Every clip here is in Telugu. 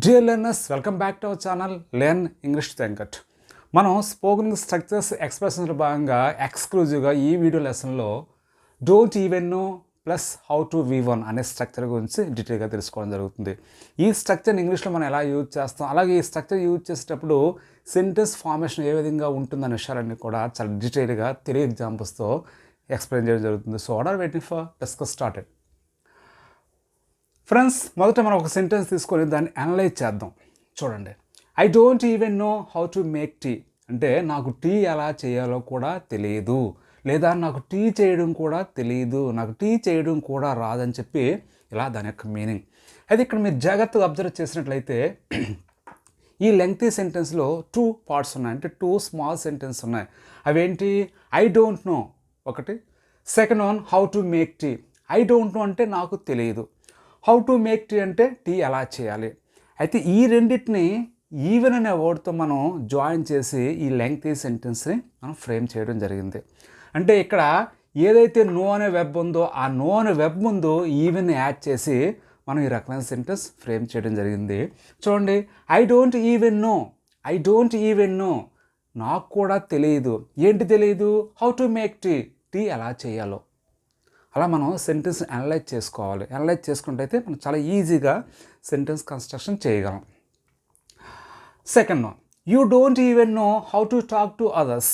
Dear learners, welcome back to our channel Learn English with Venkat. మనం స్పోకెన్ స్ట్రక్చర్స్ ఎక్స్ప్రెషన్స్ భాగంగా ఎక్స్క్లూజివ్గా ఈ వీడియో లెసన్లో don't even know plus how to V1 అనే స్ట్రక్చర్ గురించి డీటెయిల్గా తెలుసుకోవడం జరుగుతుంది. ఈ స్ట్రక్చర్ని ఇంగ్లీష్లో మనం ఎలా యూజ్ చేస్తాం, అలాగే ఈ స్ట్రక్చర్ యూజ్ చేసేటప్పుడు సెంటెన్స్ ఫార్మేషన్ ఏ విధంగా ఉంటుందనే విషయాలన్నీ కూడా చాలా డీటెయిల్గా తెలియ ఎగ్జాంపుల్స్తో ఎక్స్ప్లెయిన్ చేయడం జరుగుతుంది. So order waiting for discuss started. Friends, మొదట మనం ఒక సెంటెన్స్ తీసుకొని దాన్ని అనలైజ్ చేద్దాం. చూడండి, I don't even know how to make tea అంటే నాకు టీ ఎలా చేయాలో కూడా తెలియదు, లేదా నాకు టీ చేయడం కూడా తెలియదు, నాకు టీ చేయడం కూడా రాదని చెప్పి ఇలా దాని యొక్క మీనింగ్. అయితే ఇక్కడ మీరు జాగ్రత్తగా అబ్జర్వ్ చేసినట్లయితే ఈ లెంగ్తీ సెంటెన్స్లో 2 పార్ట్స్ ఉన్నాయి, అంటే 2 స్మాల్ సెంటెన్స్ ఉన్నాయి. అవేంటి? ఐ డోంట్ నో ఒకటి, second one how to make tea. I don't know అంటే నాకు తెలియదు, హౌ టు మేక్ టీ అంటే టీ ఎలా చేయాలి. అయితే ఈ రెండింటిని ఈవెన్ అనే వర్డ్తో మనం జాయిన్ చేసి ఈ లెంగ్తీ సెంటెన్స్ని మనం ఫ్రేమ్ చేయడం జరిగింది. అంటే ఇక్కడ ఏదైతే నో అనే వెబ్ ఉందో ఆ నో అనే వెబ్ ముందు ఈవెన్ యాడ్ చేసి మనం ఈ రకమైన సెంటెన్స్ ఫ్రేమ్ చేయడం జరిగింది. చూడండి, I don't even know, I don't even know నాకు కూడా తెలియదు. ఏంటి తెలియదు? How to make tea, tea ఎలా చేయాలో. అలా మనం సెంటెన్స్ అనలైజ్ చేసుకోవాలి. అనలైజ్ చేసుకుంటే మనం చాలా ఈజీగా సెంటెన్స్ కన్స్ట్రక్షన్ చేయగలం. Second one, you don't even know how to talk to others.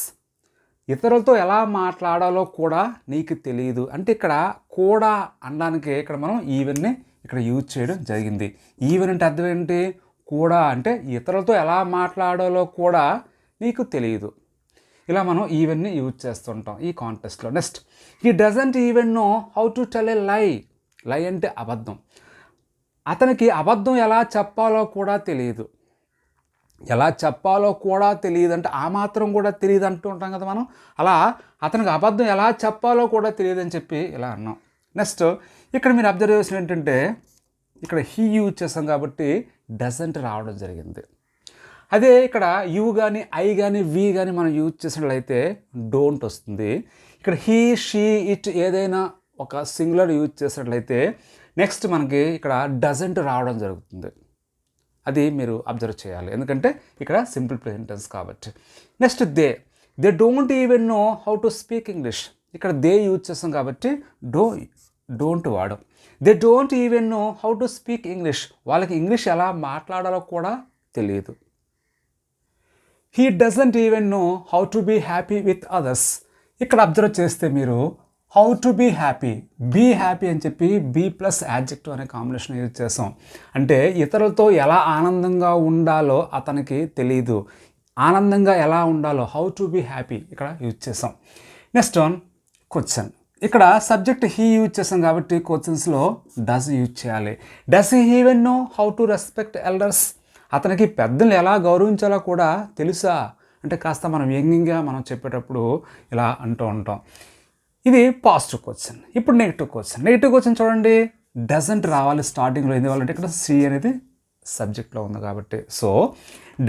ఇతరులతో ఎలా మాట్లాడాలో కూడా నీకు తెలియదు. అంటే ఇక్కడ కూడా అనడానికి ఇక్కడ మనం ఈవెన్ని ఇక్కడ యూజ్ చేయడం జరిగింది. ఈవెన్ అంటే అర్థం ఏంటి? కూడా అంటే ఇతరులతో ఎలా మాట్లాడాలో కూడా నీకు తెలియదు. ఇలా మనం ఈవెన్ని యూజ్ చేస్తుంటాం ఈ కాంటెక్స్ట్లో. Next, he doesn't even know how to tell a lie. Lie అంటే అబద్ధం. అతనికి అబద్ధం ఎలా చెప్పాలో కూడా తెలియదు. ఎలా చెప్పాలో కూడా తెలియదు అంటే ఆ మాత్రం కూడా తెలియదు అంటూ ఉంటాం కదా మనం. అలా అతనికి అబద్ధం ఎలా చెప్పాలో కూడా తెలియదు అని చెప్పి ఇలా అన్నాం. నెక్స్ట్, ఇక్కడ మీరు అబ్జర్వ్ చేసిన ఏంటంటే ఇక్కడ హీ యూజ్ చేస్తాం కాబట్టి డజంట్ రావడం జరిగింది. అదే ఇక్కడ యూ కానీ ఐ కానీ వి కానీ మనం యూజ్ చేసినట్లయితే డోంట్ వస్తుంది. ఇక్కడ హీ, షీ, ఇట్ ఏదైనా ఒక సింగులర్ యూజ్ చేసినట్లయితే నెక్స్ట్ మనకి ఇక్కడ డజంట్ రావడం జరుగుతుంది. అది మీరు అబ్జర్వ్ చేయాలి, ఎందుకంటే ఇక్కడ సింపుల్ ప్రెజెంట్ టెన్స్ కాబట్టి. Next, they don't even know how to speak English. ఇక్కడ దే యూజ్ చేస్తాం కాబట్టి డోంట్ వాడడం. They don't even know how to speak English. వాళ్ళకి ఇంగ్లీష్ ఎలా మాట్లాడాలో కూడా తెలియదు. He doesn't even know how to be happy with others. ఇక్కడ అబ్జర్వ్ చేస్తే మీరు హౌ టు బీ హ్యాపీ అని చెప్పి బీ ప్లస్ యాడ్జెక్టివ్ అనే కాంబినేషన్ యూజ్ చేస్తాం. అంటే ఇతరులతో ఎలా ఆనందంగా ఉండాలో అతనికి తెలియదు. ఆనందంగా ఎలా ఉండాలో హౌ టు బీ హ్యాపీ ఇక్కడ యూజ్ చేస్తాం. Next one, question. ఇక్కడ సబ్జెక్ట్ హీ యూజ్ చేస్తాం కాబట్టి క్వశ్చన్స్లో డస్ యూజ్ చేయాలి. Does he even know how to respect elders. అతనికి పెద్దల్ని ఎలా గౌరవించాలో కూడా తెలుసా అంటే కాస్త మనం వ్యంగ్యంగా మనం చెప్పేటప్పుడు ఇలా అంటూ ఉంటాం. ఇది పాజిటివ్ క్వశ్చన్. ఇప్పుడు నెగిటివ్ క్వశ్చన్ చూడండి, డజంట్ రావాలి స్టార్టింగ్లో. ఎందువల్లంటే ఇక్కడ సి అనేది సబ్జెక్ట్లో ఉంది కాబట్టి. So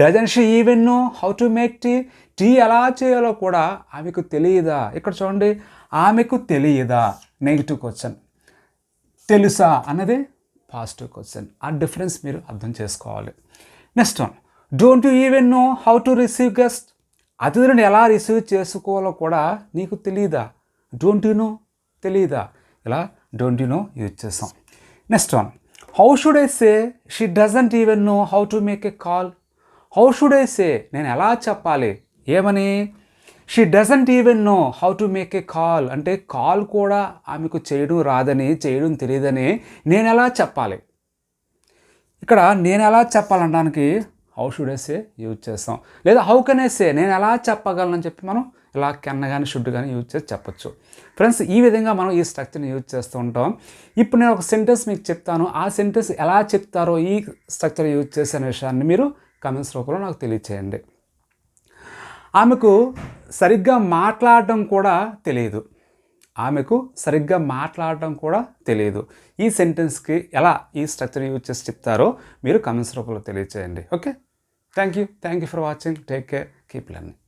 doesn't she even know how to make tea. Tea ఎలా చేయాలో కూడా ఆమెకు తెలియదా. ఇక్కడ చూడండి, ఆమెకు తెలియదా నెగిటివ్ క్వశ్చన్, తెలుసా అన్నది పాజిటివ్ క్వశ్చన్. ఆ డిఫరెన్స్ మీరు అర్థం చేసుకోవాలి. Next one, don't you even know how to receive guest. అతిథులను ఎలా రిసీవ్ చేసుకోవాలో కూడా నీకు తెలియదా. డోంట్ యూ నో, తెలియదా. ఇలా డోంట్ యూ నో యూజ్ చేస్తాం. Next one, how should I say she doesn't even know how to make a call. How should I సే, నేను ఎలా చెప్పాలి, ఏమని? She doesn't even know how to make a call అంటే కాల్ కూడా ఆమెకు చేయడం రాదని, చేయడం తెలియదని నేను ఎలా చెప్పాలి. ఇక్కడ నేను ఎలా చెప్పాలనడానికి how should I say use చేస్తాం. లేదా హౌ కెన్ ఐ సే, నేను ఎలా చెప్పగలనని చెప్పి మనం ఇలా కెన్ కానీ షుడ్ కానీ యూజ్ చేసి చెప్పచ్చు. ఫ్రెండ్స్, ఈ విధంగా మనం ఈ స్ట్రక్చర్ని యూజ్ చేస్తూ ఉంటాం. ఇప్పుడు నేను ఒక సెంటెన్స్ మీకు చెప్తాను, ఆ సెంటెన్స్ ఎలా చెప్తారో ఈ స్ట్రక్చర్ యూజ్ చేసే విషయాన్ని మీరు కమెంట్స్ రూపంలో నాకు తెలియచేయండి. ఆమెకు సరిగ్గా మాట్లాడటం కూడా తెలియదు. ఈ సెంటెన్స్కి ఎలా ఈ స్ట్రక్చర్ యూజ్ చేసి చెప్తారో మీరు కమెంట్స్ రూపంలో తెలియచేయండి. Okay, thank you for watching. Take care, keep learning.